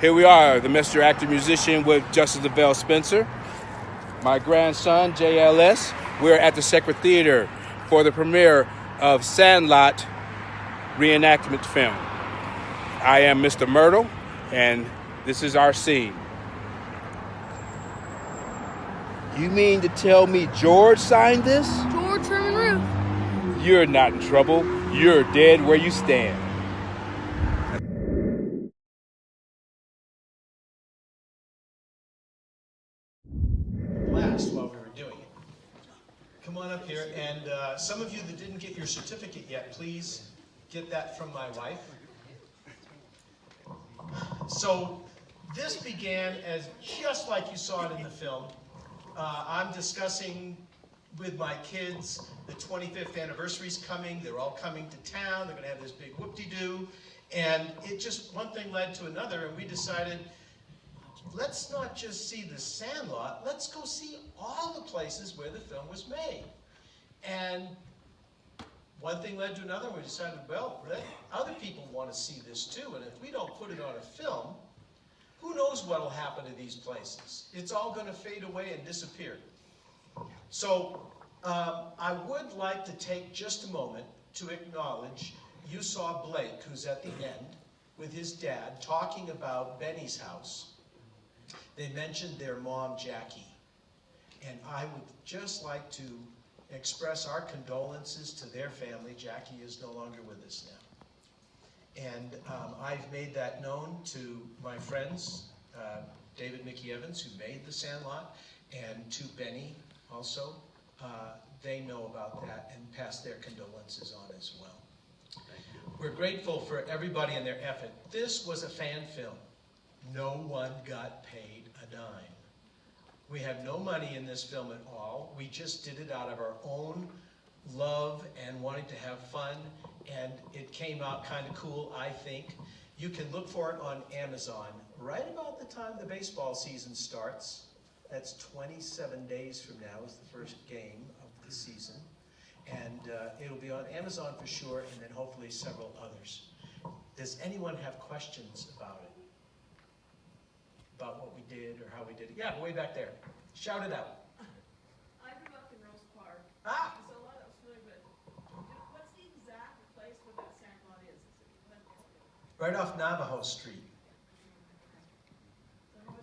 Here we are, the Mr. Actor Musician with Justice Lavelle Spencer, my grandson, JLS. We're at the Sacred Theater for the premiere of SANDLOT reenactment film. I am Mr. Myrtle, and this is our scene. You mean to tell me George signed this? George Herman Ruth. You're not in trouble. You're dead where you stand. While we were doing it. Come on up here, and some of you that didn't get your certificate yet, please get that from my wife. So this began as just like you saw it in the film. I'm discussing with my kids the 25th anniversary's coming. They're all coming to town. They're going to have this big whoop-de-doo. And it just, one thing led to another, and we decided, let's not just see the Sandlot, let's go see all the places where the film was made. And one thing led to another, and we decided, well, other people want to see this too, and if we don't put it on a film, who knows what will happen to these places? It's all going to fade away and disappear. So I would like to take just a moment to acknowledge you saw Blake, who's at the end, with his dad, talking about Benny's house. They mentioned their mom, Jackie. And I would just like to express our condolences to their family. Jackie is no longer with us now. And I've made that known to my friends, David Mickey Evans, who made the Sandlot, and to Benny also. They know about that and pass their condolences on as well. We're grateful for everybody and their effort. This was a fan film. No one got paid a dime. We have no money in this film at all. We just did it out of our own love and wanting to have fun, and it came out kind of cool, I think. You can look for it on Amazon right about the time the baseball season starts. That's 27 days from now is the first game of the season. And it'll be on Amazon for sure, and then hopefully several others. Does anyone have questions about it? About what we did or how we did it? Yeah, way back there. Shout it out. I grew up in Rose Park. Ah! So a lot of that was really good. What's the exact place where that Sandlot is? Right off Navajo Street.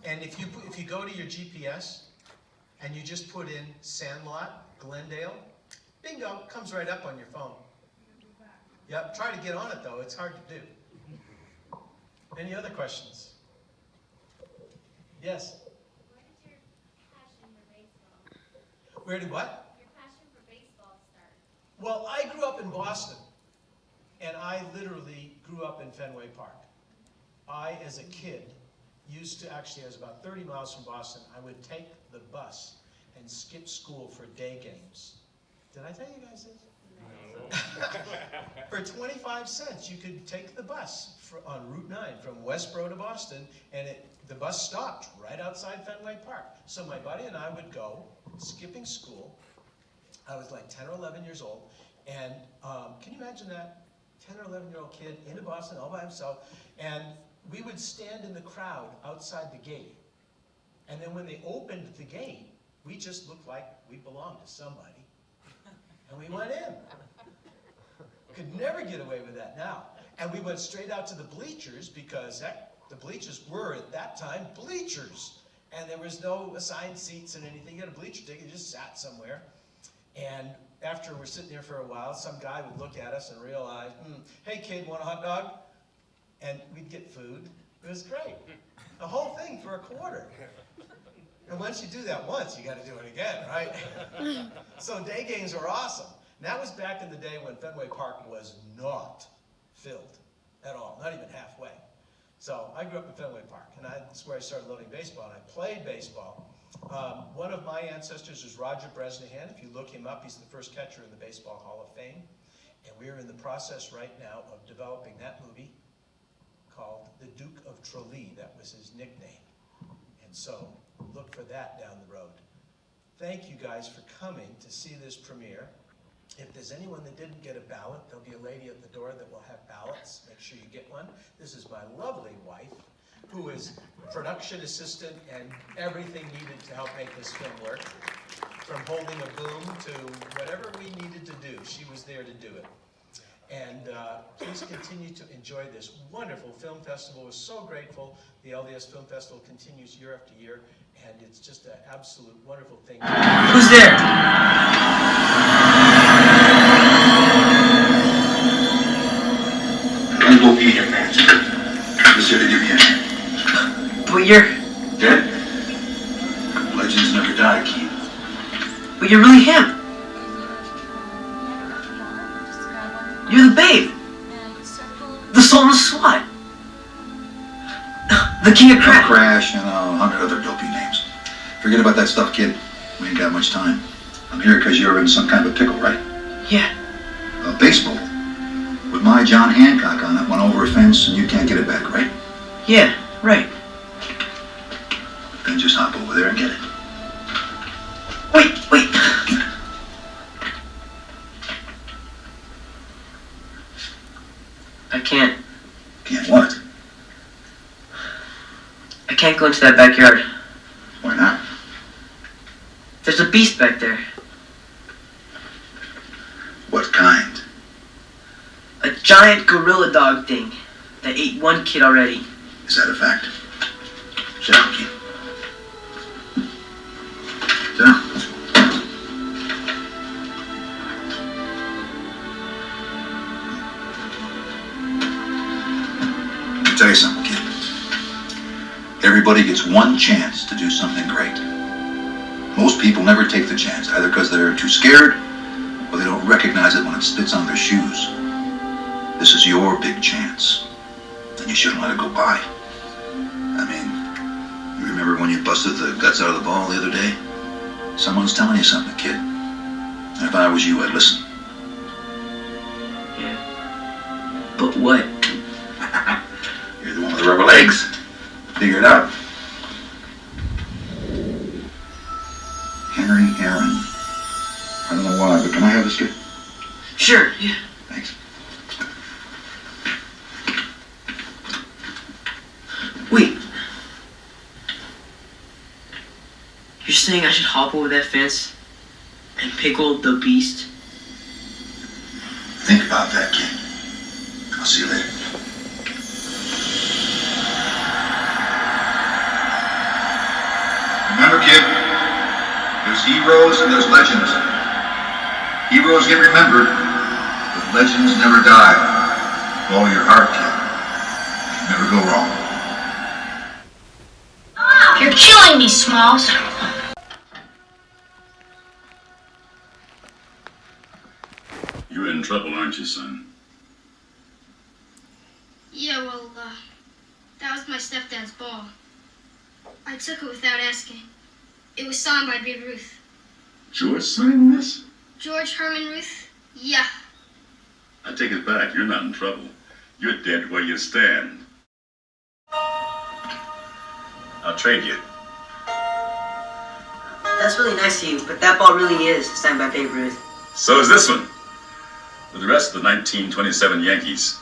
And if you go to your GPS and you just put in Sandlot, Glendale, bingo, comes right up on your phone. Yep, try to get on it though, it's hard to do. Any other questions? Yes? Where did your passion for baseball? Where did what? Your passion for baseball start? Well, I grew up in Boston, and I literally grew up in Fenway Park. I, as a kid, used to, actually, I was about 30 miles from Boston, I would take the bus and skip school for day games. Did I tell you guys this? No. For 25 cents, you could take the bus on Route 9 from Westboro to Boston, and the bus stopped right outside Fenway Park. So my buddy and I would go skipping school. I was like 10 or 11 years old, and can you imagine that? 10 or 11-year-old kid into Boston all by himself, and we would stand in the crowd outside the gate. And then when they opened the gate, we just looked like we belonged to somebody. And we went in. Could never get away with that now. And we went straight out to the bleachers because, heck, the bleachers were, at that time, bleachers. And there was no assigned seats and anything. You had a bleacher ticket, you just sat somewhere. And after we're sitting there for a while, some guy would look at us and realize, hey kid, want a hot dog? And we'd get food. It was great. The whole thing for a quarter. And once you do that once, you got to do it again, right? So day games were awesome. And that was back in the day when Fenway Park was not filled at all, not even halfway. So I grew up in Fenway Park, and that's where I started loving baseball, and I played baseball. One of my ancestors is Roger Bresnahan. If you look him up, he's the first catcher in the Baseball Hall of Fame. And we're in the process right now of developing that movie called The Duke of Tralee. That was his nickname. And so look for that down the road. Thank you guys for coming to see this premiere. If there's anyone that didn't get a ballot, there'll be a lady at the door that will have ballots. Make sure you get one. This is my lovely wife, who is production assistant and everything needed to help make this film work. From holding a boom to whatever we needed to do, she was there to do it. And please continue to enjoy this wonderful film festival. We're so grateful. The LDS Film Festival continues year after year, and it's just an absolute wonderful thing. Who's there? I will be here, man. Just here to give you a hand. But you're... Dead? Legends never die, Keith. But you're really him. You're the babe. The soul of SWAT. The king of crack. Crash and 100 other dopey names. Forget about that stuff, kid. We ain't got much time. I'm here because you're in some kind of a pickle, right? Yeah. A baseball. With my John Hancock on it, went over a fence and you can't get it back, right? Yeah, right. Then just hop over there and get it. Wait. I can't. Can't what? I can't go into that backyard. Why not? There's a beast back there. What kind? A giant gorilla dog thing that ate one kid already. Is that a fact? Sit down, kid. Sit down. Let me tell you something, kid. Everybody gets one chance to do something great. Most people never take the chance, either because they're too scared or they don't recognize it when it spits on their shoes. This is your big chance, and you shouldn't let it go by. I mean, you remember when you busted the guts out of the ball the other day? Someone's telling you something, kid. And if I was you, I'd listen. Yeah. But what? You're the one with the rubber legs. Figure it out. Henry Aaron. I don't know why, but can I have this kid? Sure, yeah. Thanks. Wait. You're saying I should hop over that fence and pickle the beast? Think about that, kid. I'll see you later. Remember, kid, there's heroes and there's legends. Heroes get remembered, but legends never die. Follow your heart, kid. You never go wrong. You're killing me, Smalls. You're in trouble, aren't you, son? Yeah, well, that was my stepdad's ball. I took it without asking. It was signed by Babe Ruth. George signed this? George Herman Ruth? Yeah. I take it back. You're not in trouble. You're dead where you stand. I'll trade you. That's really nice of you, but that ball really is signed by Babe Ruth. So is this one. With the rest of the 1927 Yankees.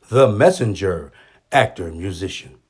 The Messenger, actor, musician.